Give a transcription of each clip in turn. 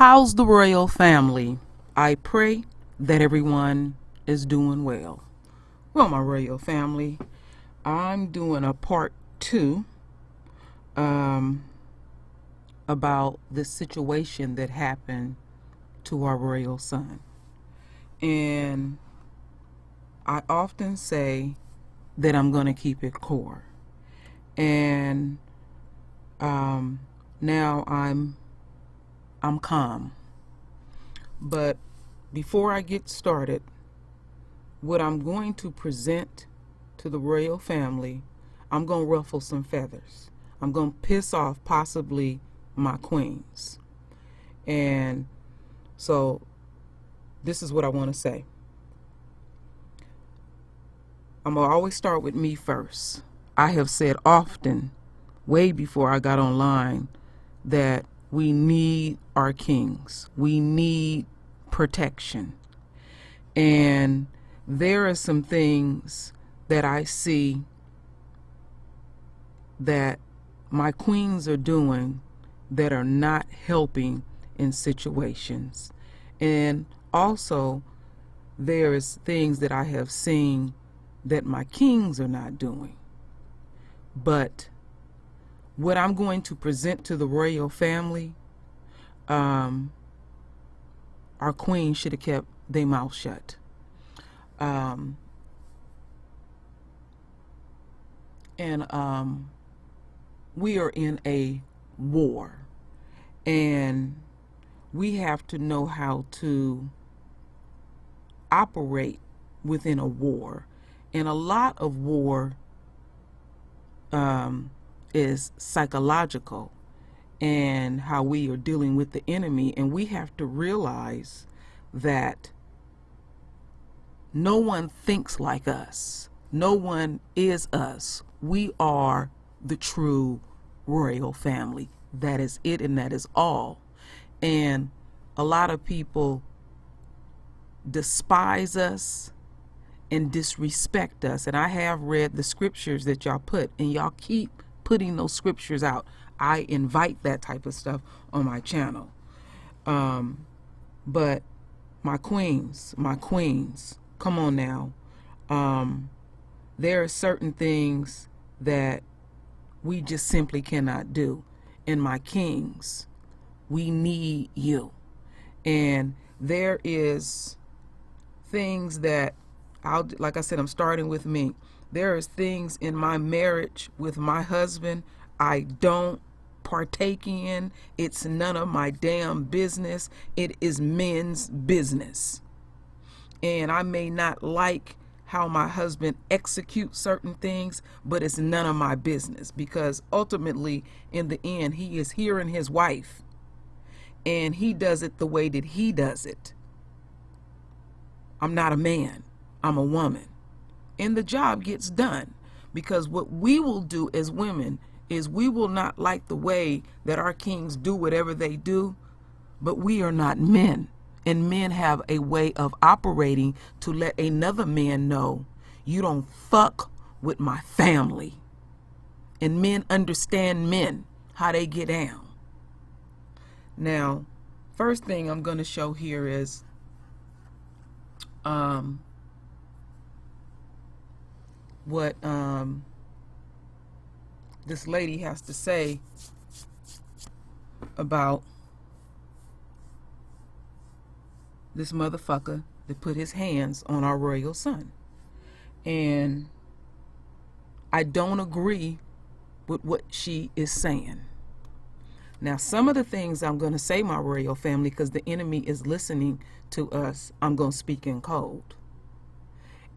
How's the royal family? I pray that everyone is doing well. Well, my royal family, I'm doing a part two about the situation that happened to our royal son. And I often say that I'm going to keep it core. And now I'm calm. But before I get started, what I'm going to present to the royal family, I'm going to ruffle some feathers. I'm going to piss off possibly my queens. And so this is what I want to say. I'm going to always start with me first. I have said often, way before I got online, that we need our kings. We need protection. And there are some things that I see that my queens are doing that are not helping in situations. And also, there's things that I have seen that my kings are not doing. But what I'm going to present to the royal family, our queen should have kept their mouth shut. We are in a war, and we have to know how to operate within a war. And a lot of war is psychological, and how we are dealing with the enemy. And we have to realize that no one thinks like us. No one is us. We are the true royal family. That is it, and that is all. And a lot of people despise us and disrespect us. And I have read the scriptures that y'all put, and y'all keep putting those scriptures out. I invite that type of stuff on my channel. But my queens, come on now. There are certain things that we just simply cannot do. And my kings, we need you. And there is things that like I said, I'm starting with me. There is things in my marriage with my husband I don't partake in. It's none of my damn business. It is men's business. And I may not like how my husband executes certain things, but it's none of my business, because ultimately, in the end, he is hearing his wife, and he does it the way that he does it. I'm not a man. I'm a woman. And the job gets done, because what we will do as women is we will not like the way that our kings do whatever they do, but we are not men. And men have a way of operating to let another man know, you don't fuck with my family. And men understand men, how they get down. Now, first thing I'm going to show here is what this lady has to say about this motherfucker that put his hands on our royal son. And I don't agree with what she is saying. Now, some of the things I'm going to say, my royal family, because the enemy is listening to us, I'm going to speak in code.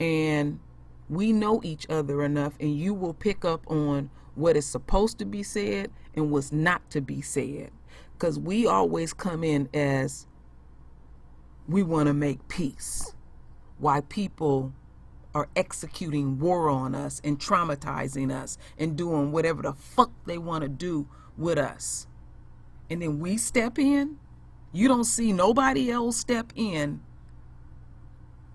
And we know each other enough, and you will pick up on what is supposed to be said and what's not to be said. Because we always come in as we want to make peace, while people are executing war on us and traumatizing us and doing whatever the fuck they want to do with us. And then we step in. You don't see nobody else step in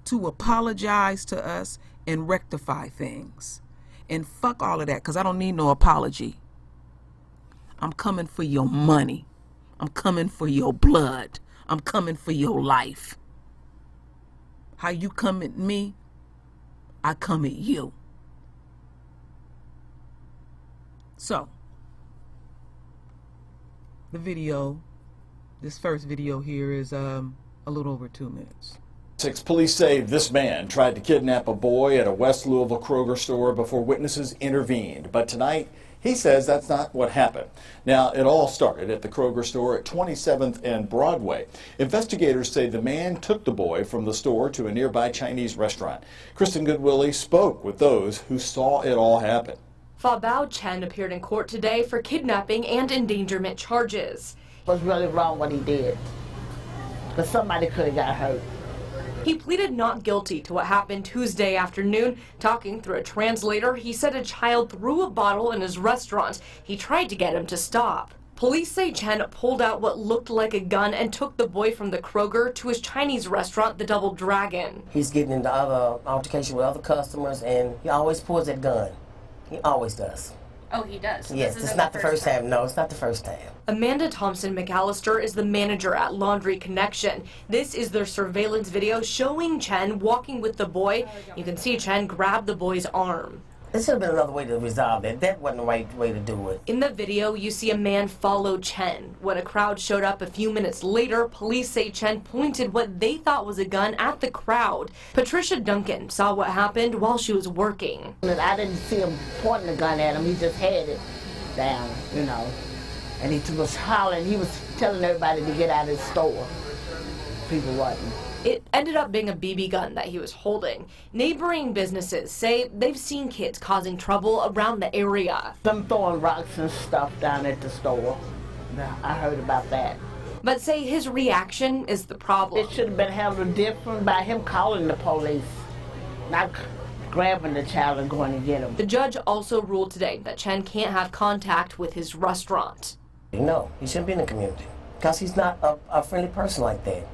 to apologize to us and rectify things. And fuck all of that, because I don't need no apology. I'm coming for your money. I'm coming for your blood. I'm coming for your life. How you come at me, I come at you. So, the video, this first video here is a little over 2 minutes. Police say this man tried to kidnap a boy at a West Louisville Kroger store before witnesses intervened. But tonight, he says that's not what happened. Now, it all started at the Kroger store at 27th and Broadway. Investigators say the man took the boy from the store to a nearby Chinese restaurant. Kristen Goodwillie spoke with those who saw it all happen. Fa Bao Chen appeared in court today for kidnapping and endangerment charges. It was really wrong what he did, but somebody could have got hurt. He pleaded not guilty to what happened Tuesday afternoon. Talking through a translator, he said a child threw a bottle in his restaurant. He tried to get him to stop. Police say Chen pulled out what looked like a gun and took the boy from the Kroger to his Chinese restaurant, the Double Dragon. He's getting into other altercation with other customers, and he always pulls that gun. He always does. Oh, he does? So yes, it's not the first time. No, it's not the first time. Amanda Thompson McAllister is the manager at Laundry Connection. This is their surveillance video showing Chen walking with the boy. You can see Chen grab the boy's arm. There should have been another way to resolve that. That wasn't the right way to do it. In the video, you see a man follow Chen. When a crowd showed up a few minutes later, police say Chen pointed what they thought was a gun at the crowd. Patricia Duncan saw what happened while she was working. I didn't see him pointing the gun at him. He just had it down, you know. And he was hollering. He was telling everybody to get out of the store. People wasn't. It ended up being a BB gun that he was holding. Neighboring businesses say they've seen kids causing trouble around the area. Them throwing rocks and stuff down at the store. I heard about that. But say his reaction is the problem. It should have been handled different by him calling the police, not grabbing the child and going to get him. The judge also ruled today that Chen can't have contact with his restaurant. No, he shouldn't be in the community because he's not a friendly person like that.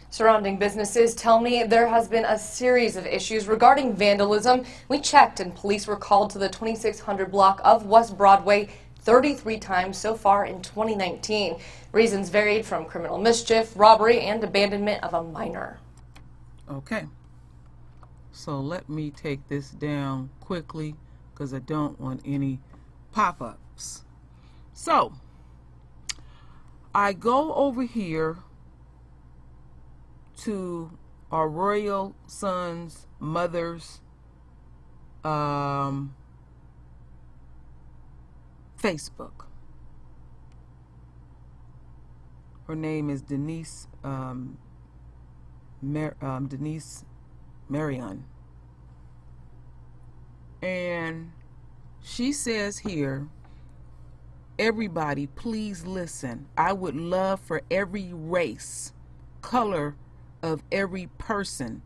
Surrounding businesses tell me there has been a series of issues regarding vandalism. We checked and police were called to the 2600 block of West Broadway 33 times so far in 2019. Reasons varied from criminal mischief, robbery, and abandonment of a minor. Okay. So let me take this down quickly because I don't want any pop-ups. So I go over here to our Royal Sons Mother's Facebook. Her name is Denise Denise Marion, and she says here, everybody please listen. I would love for every race, color of every person,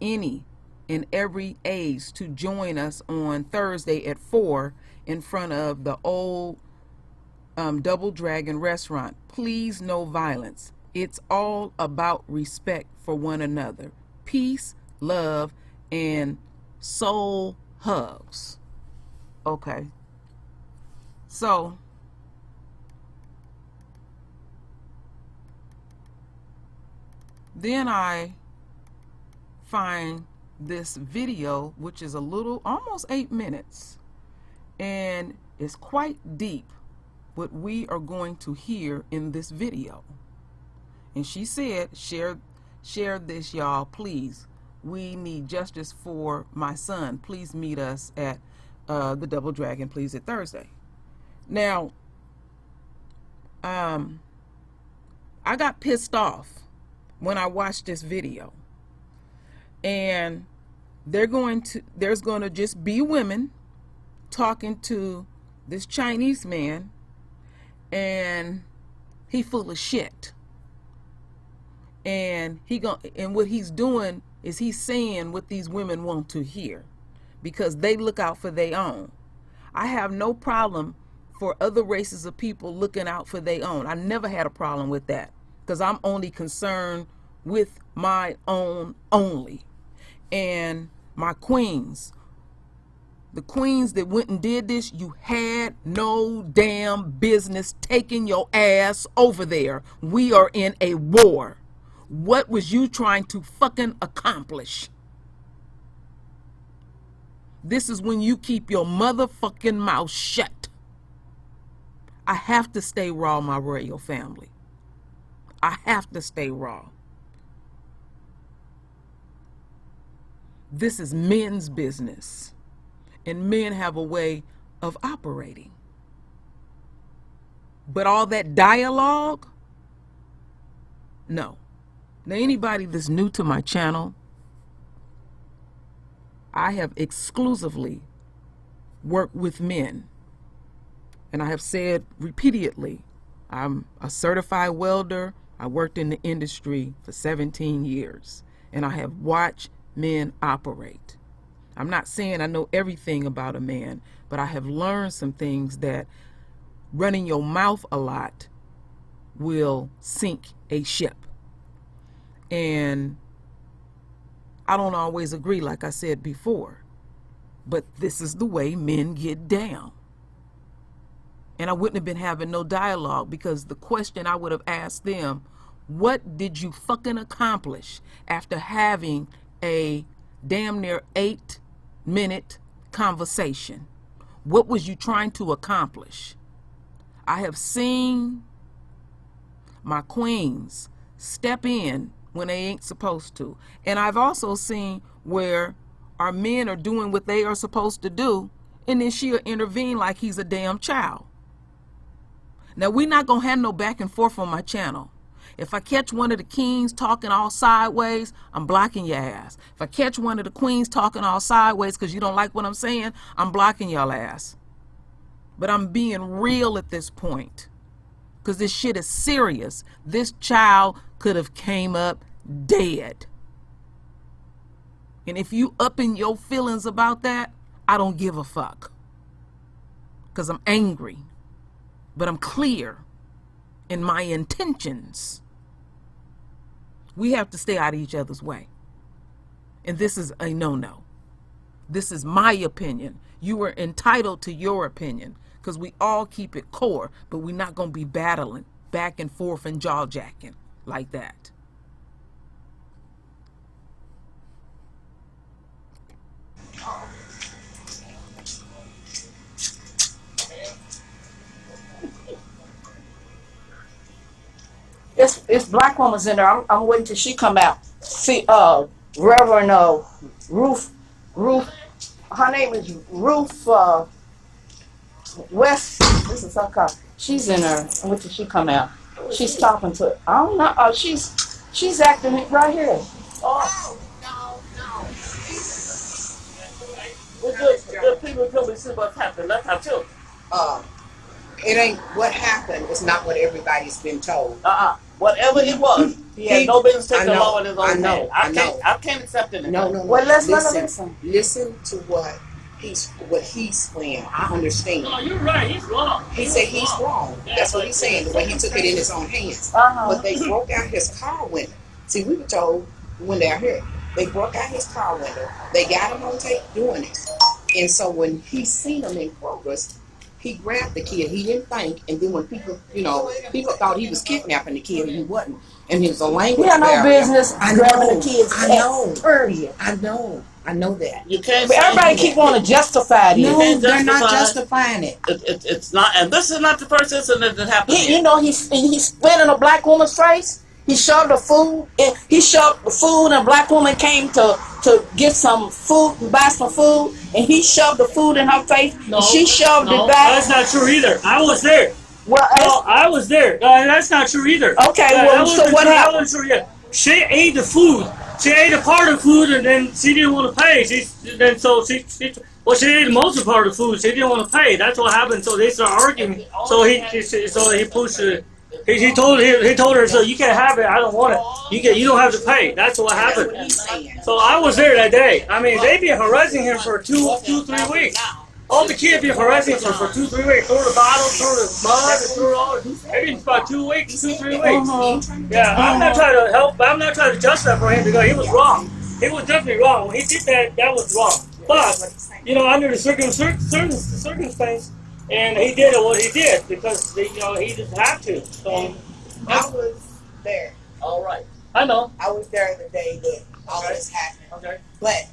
any and every age to join us on Thursday at 4 in front of the old Double Dragon restaurant. Please, no violence. It's all about respect for one another. Peace, love, and soul hugs. Okay. So then I find this video, which is a little, almost 8 minutes, and it's quite deep what we are going to hear in this video. And she said, share this, y'all, please. We need justice for my son. Please meet us at the Double Dragon, please, at Thursday. Now, I got pissed off when I watched this video, and there's going to just be women talking to this Chinese man, and he full of shit, and what he's doing is he's saying what these women want to hear because they look out for their own. I have no problem for other races of people looking out for their own. I never had a problem with that because I'm only concerned with my own only. And my queens, The queens that went and did this, you had no damn business taking your ass over there. We are in a war. What was you trying to fucking accomplish? This is when you keep your motherfucking mouth shut. I have to stay raw, my royal family. I have to stay raw. This is men's business. And men have a way of operating. But all that dialogue, no. Now, anybody that's new to my channel, I have exclusively worked with men. And I have said repeatedly, I'm a certified welder. I worked in the industry for 17 years. And I have watched men operate. I'm not saying I know everything about a man, but I have learned some things that running your mouth a lot will sink a ship. And I don't always agree, like I said before, but this is the way men get down. And I wouldn't have been having no dialogue, because the question I would have asked them, what did you fucking accomplish after having a damn near 8-minute conversation? What was you trying to accomplish? I have seen my queens step in when they ain't supposed to. And I've also seen where our men are doing what they are supposed to do, and then she'll intervene like he's a damn child. Now, we're not going to have no back and forth on my channel. If I catch one of the kings talking all sideways, I'm blocking your ass. If I catch one of the queens talking all sideways because you don't like what I'm saying, I'm blocking y'all ass. But I'm being real at this point, because this shit is serious. This child could have came up dead. And if you up in your feelings about that, I don't give a fuck, because I'm angry. But I'm clear in my intentions. We have to stay out of each other's way. And this is a no-no. This is my opinion. You are entitled to your opinion, because we all keep it core, but we're not going to be battling back and forth and jaw-jacking like that. It's black woman's in there. I'm waiting till she come out. See, Reverend Ruth, her name is Ruth West. This is her car. She's in there. I'm waiting till she come out. She's talking to. I don't know. She's acting right here. Oh. No. We're good people until we see what's happening. Let's have two. It ain't what happened. It's not what everybody's been told. Whatever it was, he had no business taking the law in his own hand. I can't accept it. No. Well, let's listen. Listen to what he's saying. I understand. No, you're right. He's wrong. He said he's wrong. That's what he's saying. The way he took it in his own hands. But they broke out his car window. See, we were told when they're here, they broke out his car window. They got him on tape doing it. And so when he seen him in progress, he grabbed the kid. He didn't think. And then when people thought he was kidnapping the kid, and he wasn't. And he was a language barrier. He had no business grabbing the kids. I know that. You can't. But everybody keep wanting to justify this. No, they're not justifying it. It's not. And this is not the first incident that happened. He spit in a black woman's face. He shoved the food. He shoved the food, and a black woman came to get some food, buy some food, and he shoved the food in her face. No, and she shoved it back. That's not true either. I was there. Well, I was there. That's not true either. Okay, well, so what happened? I wasn't sure yet. She ate the food. She ate a part of the food, and then she didn't want to pay. She ate most of the part of the food. She didn't want to pay. That's what happened. So they started arguing. So he pushed it. He told her, so you can't have it. I don't want it. You don't have to pay. That's what happened. So I was there that day. I mean, they been harassing him for 2-3 weeks. All the kids been harassing him for 2-3 weeks. Throw the bottle, throw the mud, throw all. Maybe it's about 2 weeks, 2-3 weeks. Yeah, I'm not trying to help. I'm not trying to justify for him because he was wrong. He was definitely wrong. When he did that, that was wrong. But you know, under the circumstance, and he did what he did because you know he just had to. So I was there. All right. I know. I was there the day that all this happened. Okay. But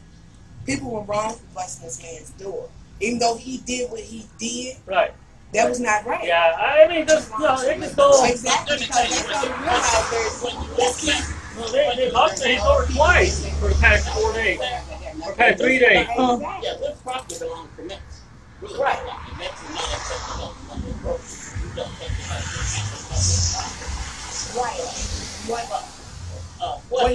people were wrong for busting this man's door. Even though he did what he did, Right. that was not right. Yeah. I mean, just you know, they just go. Exactly, because that's how you realize there's key. Well, they busted his door twice for the past 4 days, or past 3 days. Exactly. Yeah, this property belongs to Mex. Right. Right. What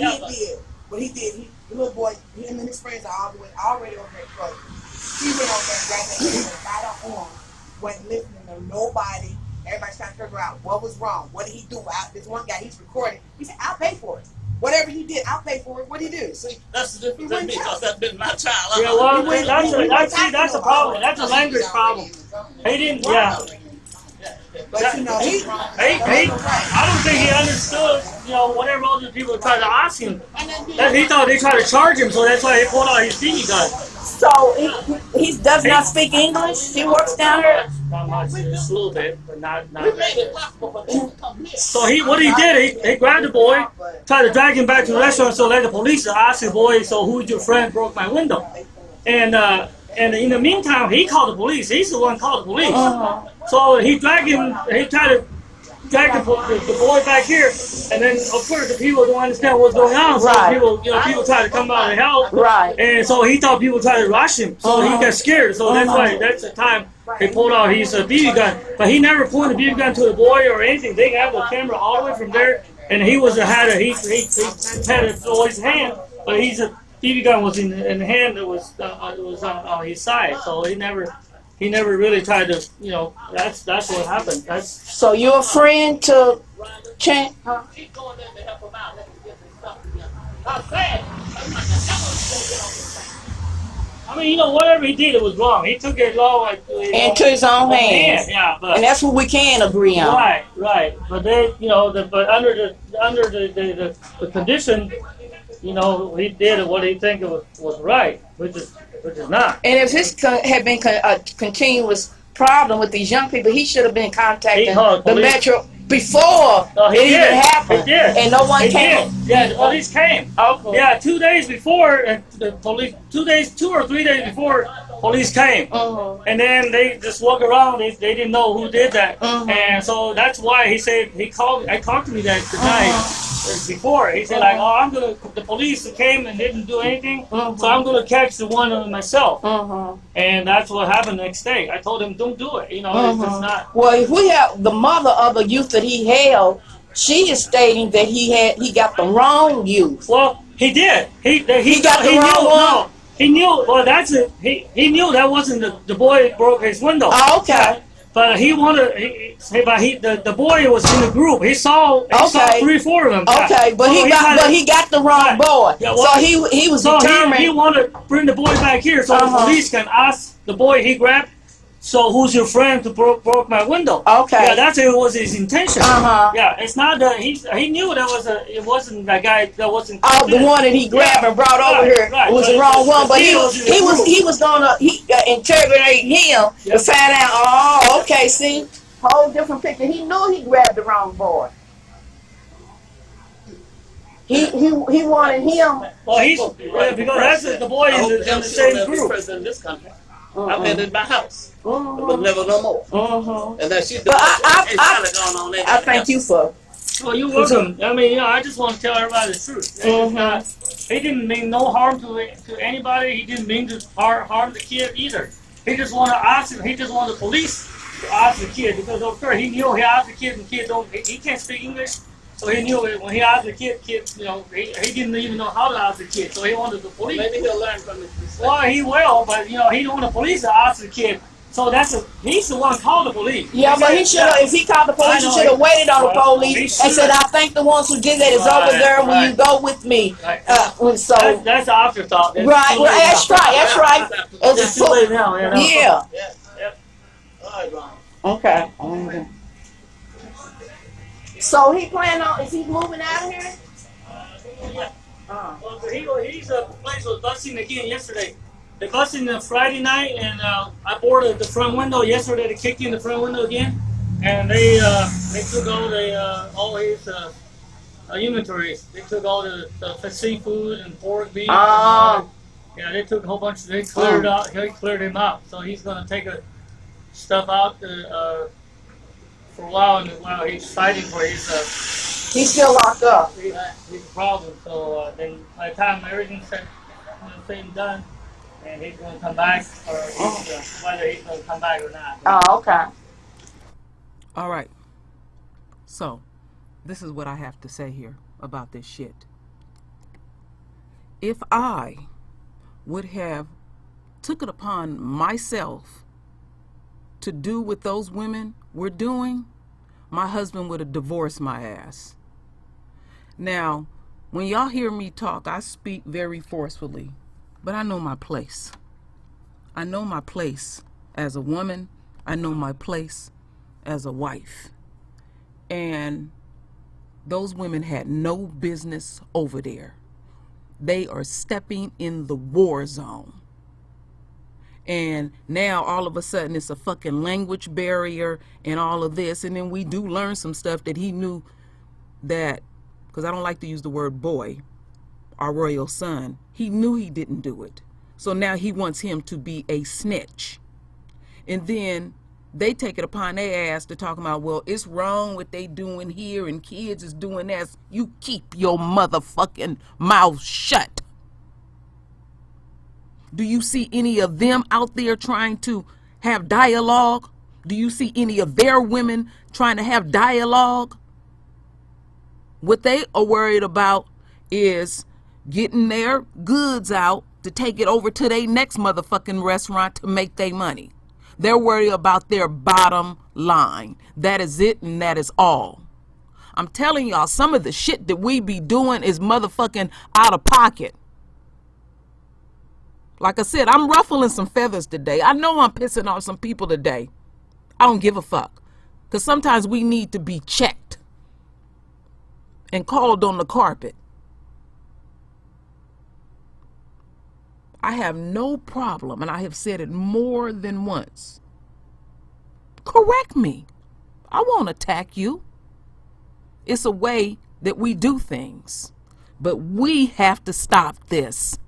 he did, the little boy, him and his friends are already over there close. He went over there, grabbed that kid and got up on, wasn't listening to nobody. Everybody's trying to figure out what was wrong. What did he do? This one guy, he's recording. He said, I'll pay for it. Whatever he did, I'll pay for it. What did he do? See, that's the difference in me, because that's been my child. Yeah, well, that's a problem. That's a language problem. He didn't. Yeah. But you know, I don't think he understood, you know, whatever other people tried to ask him. That he thought they tried to charge him, so that's why he pulled out his BB gun. So he does not speak English. He works down here. Not much, just a little bit, but not. We made it possible for them to come here. So what he did, he grabbed the boy, tried to drag him back to the restaurant, so let the police ask the boy, so who's your friend broke my window? And in the meantime, he called the police. He's the one called the police. So he tried to drag the boy back here, and then of course the people don't understand what's going on. So Right. people try to come out and help. Right. And so he thought people tried to rush him, so he got scared. So that's the time he pulled out his BB gun. But he never pointed the BB gun to the boy or anything. They have the camera all the way from there, and he had the boy's hand, but his BB gun was in the hand that was on his side. So he never really tried to, you know. That's what happened. So you're a friend to Chan? She's going there to help him out. Let him get this stuff together. I'm saying, I'm not gonna I mean, you know, whatever he did, it was wrong. He took it law Into his own hands. Yeah, but And that's what we can agree on. right. But they, you know, but under the condition, you know, he did what he think it was right, which is not. And if this had been a continuous problem with these young people, he should have been contacting He called the police. Metro before He it even did. happened. He did. And no one He came. did. Yeah, the police came. Okay. Yeah, 2 days before, and the police, 2 or 3 days before, police came. And then they just walk around, they didn't know who did that. And so that's why he said, I talked to me that night before. He said like, the police came and didn't do anything, so I'm gonna catch the one myself. And that's what happened the next day. I told him, don't do it. You know, it's just not. Well, if we have the mother of the youth that he held, she is stating that he got the wrong youth. Well, he did. He got the wrong one? No, he knew. Well, that's it. He knew that wasn't the boy that broke his window. Oh, okay. But he wanted. The boy was in the group. He saw 3 or 4 of them. Okay, but So he got the wrong Right. boy. Yeah, well, so he was So determined. he wanted to bring the boy back here so the police can ask the boy he grabbed. So who's your friend who broke my window? Okay. Yeah, that's it was his intention. Uh-huh. Yeah, it's not that he knew that it wasn't that guy that wasn't. Oh, the one that he grabbed and brought over here was the wrong one, but he was gonna interrogate him to find out. Oh, okay, see, whole different picture. He knew he grabbed the wrong boy. He wanted him. Well, because that's the boy in the same group. president of this country. I've been in my house, but never no more. And that she But I I thank you for. Well, you're welcome. I mean, you know, I just want to tell everybody the truth. He didn't mean no harm to anybody. He didn't mean to harm the kid either. He just wanted to ask him. He just wanted the police to ask the kid because of course he knew he asked the kid and the kid he can't speak English. So he knew when he asked the kid, you know, he didn't even know how to ask the kid. So he wanted the police. Maybe he'll learn from his mistakes. Well, he will, but you know, he don't want the police to ask the kid. So he's the one called the police. Yeah, but he should have. If he called the police, he should have waited on the police and said, "I think the ones who did that is over there. Will you go with me?" Right. So That's the afterthought. That's right, too late that's now. right, that's right. It's too late now. You know? Yeah. Yep. All right, Ron. Okay. So he planning on? Is he moving out of here? Well, he's place was busting again yesterday. They busted in Friday night, and I boarded the front window yesterday. They kicked in the front window again, and they took all his inventory. They took all the seafood and pork, beef. And yeah, they took a whole bunch. They cleared out. He cleared him out. So he's gonna take stuff out for a while, and while he's fighting for his. He's still locked up. His problem. So then by the time everything's said and done, and he's going to come back, or whether he's going to come back or not. Oh, okay. All right. So, this is what I have to say here about this shit. If I would have took it upon myself to do what those women were doing, my husband would have divorced my ass. Now, when y'all hear me talk, I speak very forcefully, but I know my place. I know my place as a woman. I know my place as a wife. And those women had no business over there. They are stepping in the war zone. And now all of a sudden it's a fucking language barrier and all of this. And then we do learn some stuff that he knew that, because I don't like to use the word boy, our royal son, he knew he didn't do it. So now he wants him to be a snitch. And then they take it upon their ass to talk about, well, it's wrong what they doing here and kids is doing that. You keep your motherfucking mouth shut. Do you see any of them out there trying to have dialogue? Do you see any of their women trying to have dialogue? What they are worried about is getting their goods out to take it over to their next motherfucking restaurant to make their money. They're worried about their bottom line. That is it, and that is all. I'm telling y'all, some of the shit that we be doing is motherfucking out of pocket. Like I said, I'm ruffling some feathers today. I know I'm pissing off some people today. I don't give a fuck. Because sometimes we need to be checked and called on the carpet. I have no problem, and I have said it more than once. Correct me. I won't attack you. It's a way that we do things. But we have to stop this.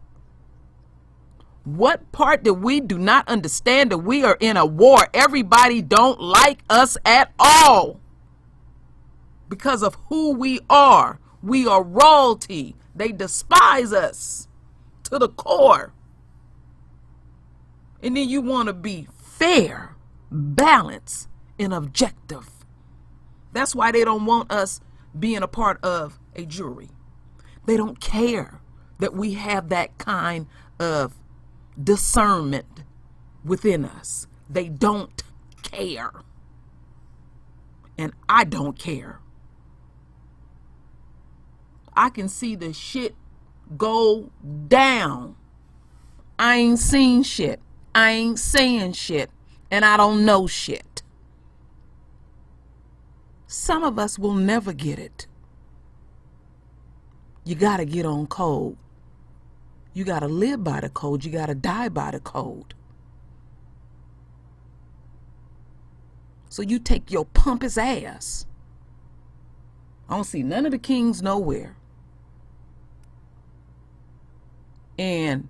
What part that we do not understand that we are in a war? Everybody don't like us at all. Because of who we are. We are royalty. They despise us to the core. And then you want to be fair, balanced, and objective. That's why they don't want us being a part of a jury. They don't care that we have that kind of discernment within us. They don't care. And I don't care. I can see the shit go down. I ain't seen shit. I ain't saying shit. And I don't know shit. Some of us will never get it. You gotta get on code. You gotta live by the code. You gotta die by the code. So you take your pompous ass. I don't see none of the kings nowhere. And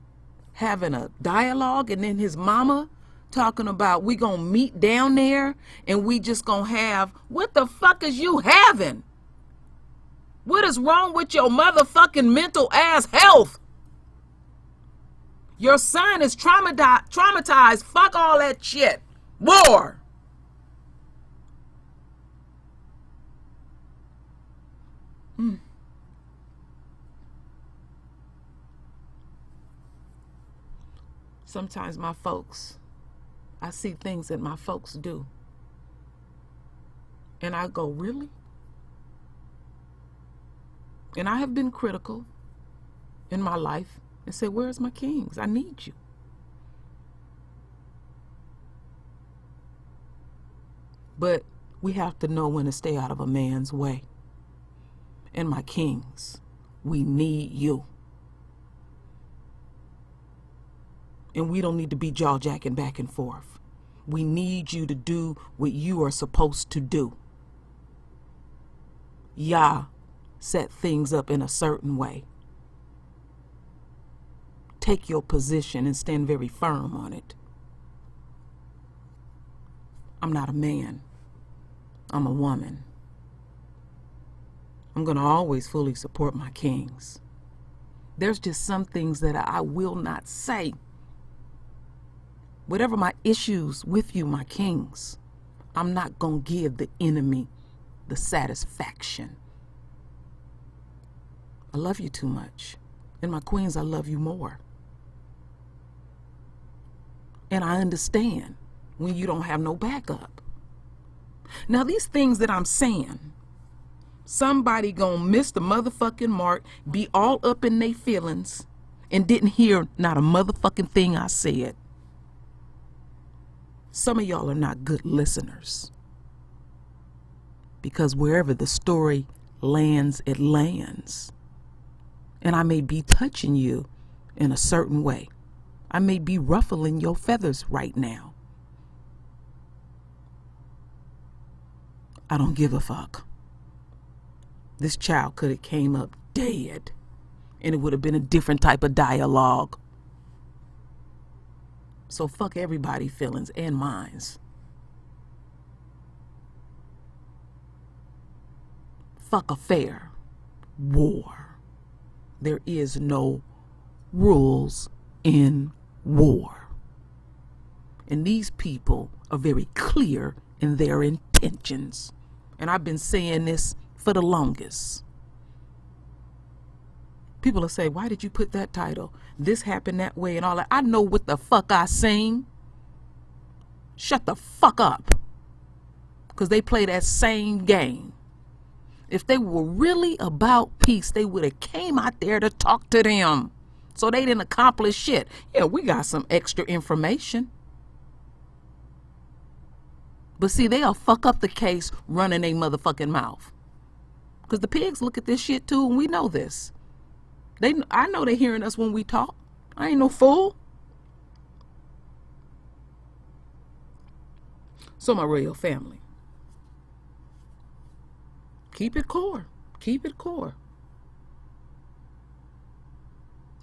having a dialogue, and then his mama talking about we gonna meet down there and we just gonna have, what the fuck is you having? What is wrong with your motherfucking mental ass health? Your son is traumatized. Fuck all that shit. War. Sometimes my folks, I see things that my folks do. And I go, really? And I have been critical in my life and said, where's my kings? I need you. But we have to know when to stay out of a man's way. And my kings, we need you. And we don't need to be jaw-jacking back and forth. We need you to do what you are supposed to do. Yah set things up in a certain way. Take your position and stand very firm on it. I'm not a man. I'm a woman. I'm going to always fully support my kings. There's just some things that I will not say. Whatever my issues with you, my kings, I'm not going to give the enemy the satisfaction. I love you too much. And my queens, I love you more. And I understand when you don't have no backup. Now, these things that I'm saying, somebody gonna miss the motherfucking mark, be all up in their feelings, and didn't hear not a motherfucking thing I said. Some of y'all are not good listeners. Because wherever the story lands, it lands. And I may be touching you in a certain way. I may be ruffling your feathers right now. I don't give a fuck. This child could have came up dead, and it would have been a different type of dialogue. So fuck everybody's feelings and minds. Fuck a fair war. There is no rules in war. And these people are very clear in their intentions. And I've been saying this for the longest. People will say, why did you put that title? This happened that way and all that. I know what the fuck I sing. Shut the fuck up. Because they play that same game. If they were really about peace, they would have came out there to talk to them. So they didn't accomplish shit. Yeah, we got some extra information. But see, they'll fuck up the case running their motherfucking mouth. Because the pigs look at this shit too, and we know this. I know they're hearing us when we talk. I ain't no fool. So my royal family, keep it core. Keep it core.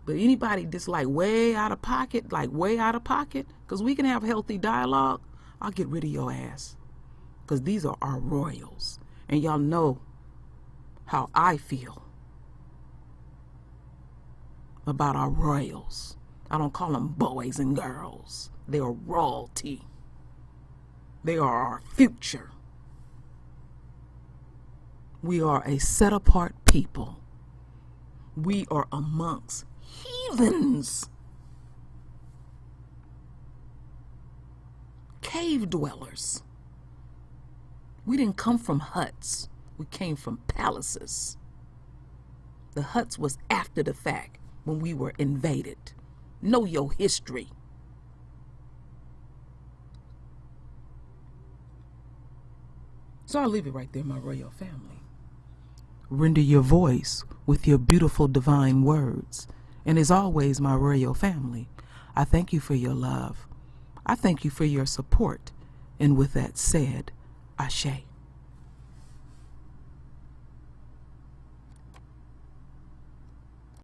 But anybody that's like way out of pocket, because we can have healthy dialogue, I'll get rid of your ass. Because these are our royals. And y'all know how I feel about our royals. I don't call them boys and girls. They are royalty. They are our future. We are a set apart people. We are amongst heathens. Cave dwellers. We didn't come from huts. We came from palaces. The huts was after the fact when we were invaded. Know your history. So I'll leave it right there, my royal family. Render your voice with your beautiful divine words. And as always, my royal family, I thank you for your love. I thank you for your support. And with that said, Ashe.